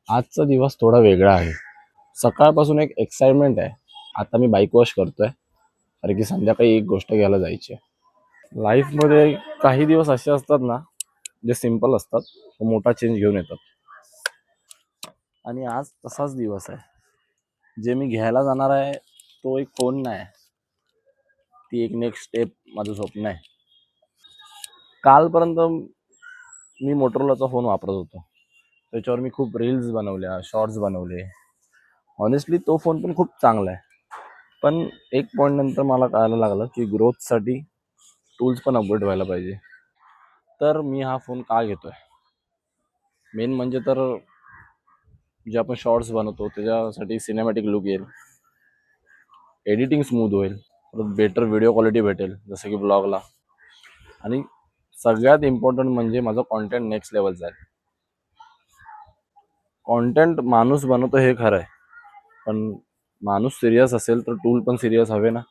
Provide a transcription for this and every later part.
आजचा दिवस थोडा वेगळा आहे. सकाळपासून एक एक्साइटमेंट आहे. आता मी बाईक वॉश करतोय कारण की संध्याकाळी एक गोष्ट घ्यायला जायची आहे. लाईफमध्ये काही दिवस असे असतात ना, जे सिम्पल असतात पण मोठा चेंज घेऊन येतात. आणि आज तसाच दिवस आहे. जे मी घ्यायला जाणार आहे तो एक फोन नाही, ती एक नेक्स्ट स्टेप माझं स्वप्न आहे. कालपर्यंत मी मोटरोलाचा फोन वापरत होतो. त्याच्यावर मी खूप रील्स बनवल्या, शॉर्ट्स बनवले. ऑनेस्टली तो फोन पण खूप चांगला आहे. पण एक पॉईंट नंतर मला कळायला लागलं की ग्रोथसाठी टूल्स पण अपग्रेड व्हायला पाहिजे. तर मी हा फोन का घेतोय, मेन म्हणजे तर जे आपण शॉर्ट्स बनवतो त्याच्यासाठी सिनेमॅटिक लुक येईल, एडिटिंग स्मूथ होईल, परत बेटर व्हिडिओ क्वालिटी भेटेल जसं की ब्लॉगला. आणि सगळ्यात इम्पॉर्टंट म्हणजे माझं कॉन्टेंट नेक्स्ट लेवलचा आहे. कॉन्टेंट माणूस बनवतो हे खरं आहे, पण माणूस सिरियस असेल तर टूल पण सिरियस हवे ना.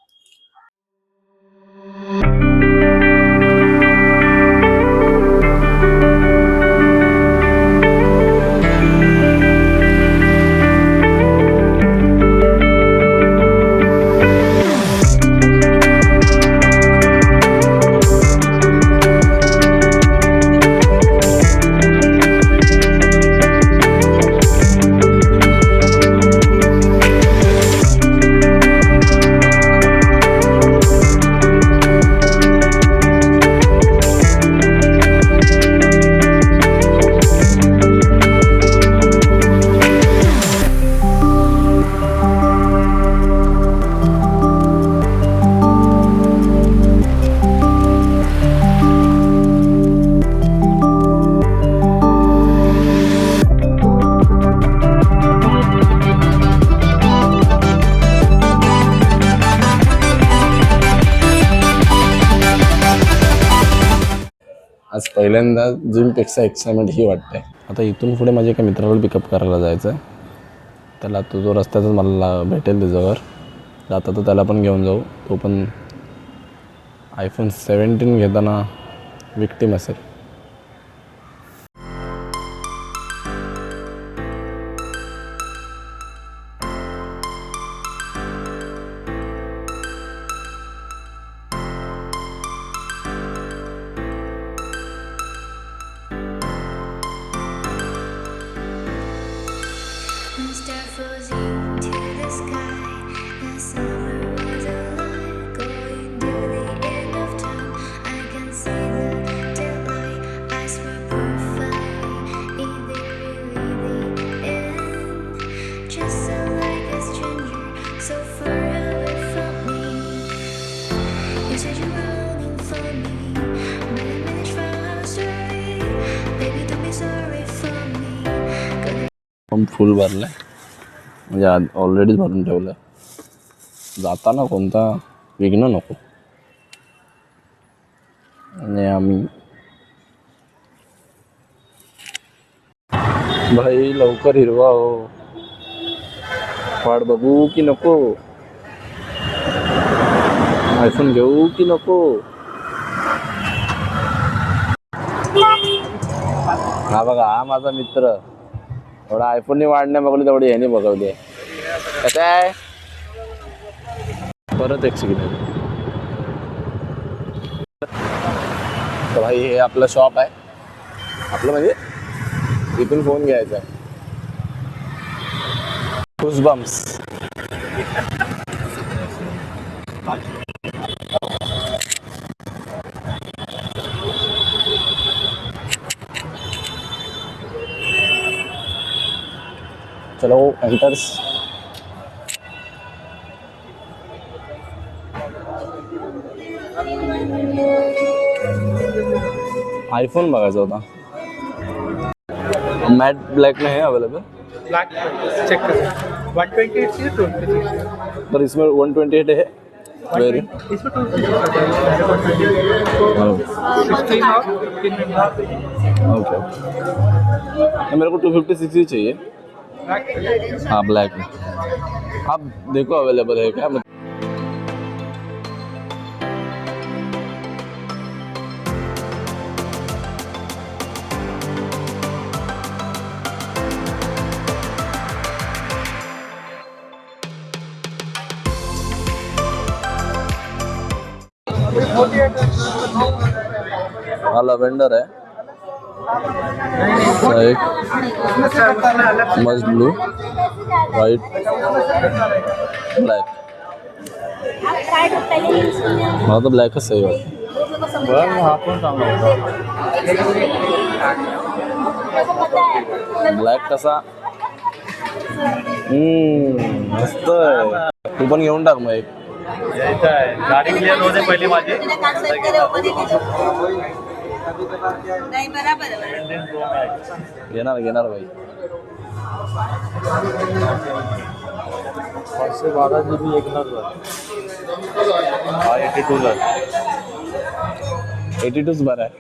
आज पहिल्यांदा जिमपेक्षा एक्साइटमेंट ही वाटते. आता इथून पुढे माझ्या एका मित्राला पिकअप करायला जायचं आहे. त्याला तो जो रस्त्यातच मला भेटेल त्याच्यावर जाता तर त्याला पण घेऊन जाऊ. तो पण iPhone 17 घेताना विक्टिम असेल. पंप फुल भरलाय, म्हणजे ऑलरेडीच भरून ठेवलं. जाताना कोणता विघ्न नको. आणि आम्ही भाई लवकर हिरवा हो, वाट बघू की नको, आयफोन घेऊ की नको. हा बघा, हा माझा मित्र थोडा आयफोनने वाढण्या बघली तेवढी ह्याने बघवली आहे. कसं आहे परत एक सिग्नल. तर भाई हे आपलं शॉप आहे. आपलं म्हणजे इथून फोन घ्यायचा आहे. गुजबम्स. चलो एंटर्स. आईफोन बघायचा होता. मॅट ब्लैक में है अवेलेबल? ब्लैक चेक कर 128 से 226 पर इसमें 128 है वेरी. इसमें 216 और 15 ओके. मेरे को 256 ही चाहिए. हाँ ब्लैक में. आप देखो अवेलेबल है क्या. हा लव्हेंडर आहे, हा एक मस्ट ब्लू, व्हाईट, ब्लॅक. मला तर ब्लॅकच सही वाटतं. ब्लॅक कसा मस्त आहे. तू पण घेऊन टाक मग एक. गाडी क्लिअर होते पहिले माझी. घेणार घेणार भाई. 512 GB एक लाख. हा 82 82च बरं आहे.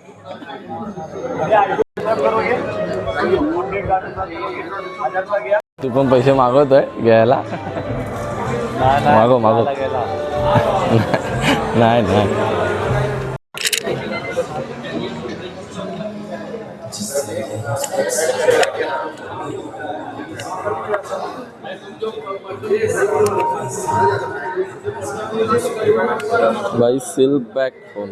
तू पण पैसे मागवतोय घ्यायला? मागव मागव. नाही नाही. भाई सिल पैक फोन.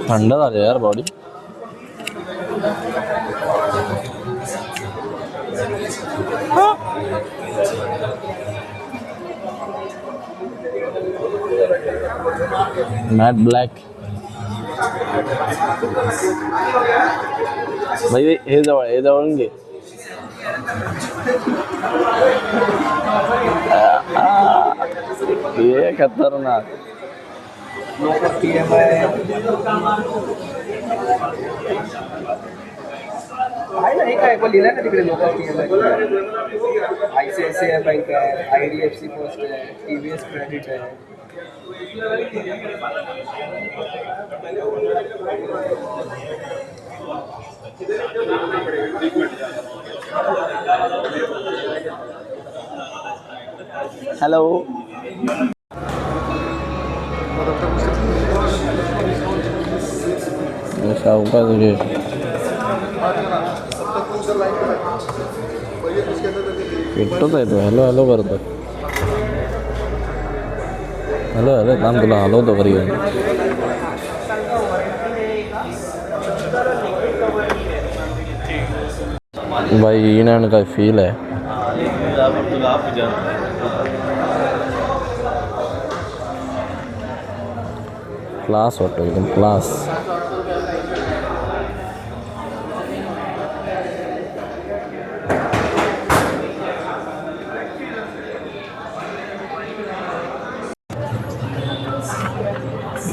थंड झाले यार बॉडी. Mat black. भाई हे जवळ घे. ये खतरनाक. आहे ना, हे काय लिहिलंय ना तिकडे लोकल ICICI बँक आहे, IDFC फर्स्ट आहे, TVS क्रेडिट आहे. हॅलो. का तुझे भेटतोच आहे तो. हॅलो हॅलो करतो. हॅलो हॅलो काम तुला हलवतो घरी घेऊन. भाई इन अँड काय फील आहे. क्लास वाटतो एकदम क्लास.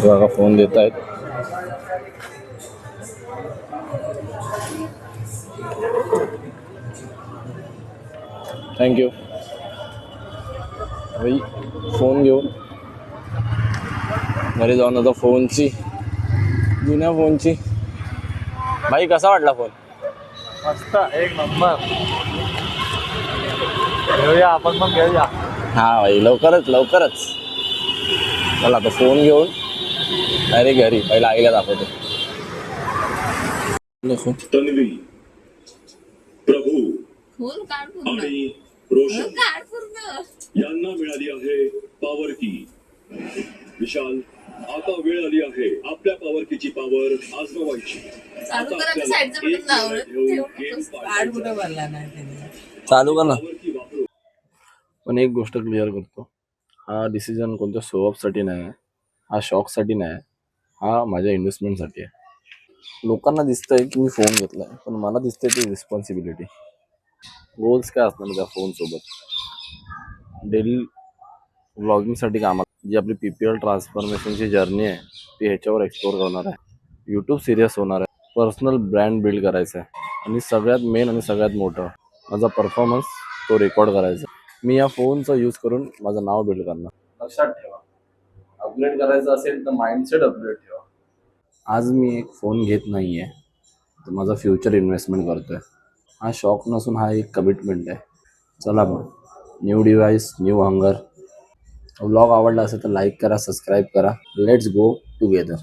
बघा फोन देत आहेत. थँक्यू. भाई फोन घेऊन घरी जाऊन आता फोनची जुन्या फोनची. भाई कसा वाटला फोन? मस्त एक नंबर. घेऊया आपण पण घेऊया. हा भाई लवकरच लवकरच. चला आता फोन घेऊन अरे घरी पहिला आईला दाखवतो. तन्वी, प्रभू आणि रोशन यांना मिळाली आहे पॉवर की. विशाल, आता वेळ आली आहे आपल्या पॉवर कीची पॉवर आजमावायची. चालू कर ना. पण एक गोष्ट क्लिअर करतो, हा डिसिजन कोणत्या शोअपसाठी नाही आहे, हा शॉकसाठी नाही आहे, हा माझ्या इन्व्हेस्टमेंटसाठी आहे. लोकांना दिसतंय की मी फोन घेतला आहे, पण मला दिसतंय ती रिस्पॉन्सिबिलिटी. गोल्स काय असणार त्या फोनसोबत? डेली व्लॉगिंगसाठी कामाला जी आपली PPL ट्रान्सफॉर्मेशनची जर्नी आहे ती ह्याच्यावर एक्सप्लोर करणार आहे. यूट्यूब सिरियस होणार आहे. पर्सनल ब्रँड बिल्ड करायचा आहे. आणि सगळ्यात मेन आणि सगळ्यात मोठं माझा परफॉर्मन्स तो रेकॉर्ड करायचा. मी या फोनचा यूज करून माझं नाव बिल्ड करणार. लक्षात ठेवा, अपग्रेड करायचं असेल तर माइंडसेट अपग्रेड ठेवा. आज मी एक फोन घेत नाही आहे तर माझा फ्युचर इन्व्हेस्टमेंट करतो आहे. हा शॉक नसून हा एक कमिटमेंट आहे. चला मग, new device new hunger. Vlog आवडला असेल तर लाईक करा, सबस्क्राईब करा. Let's go together.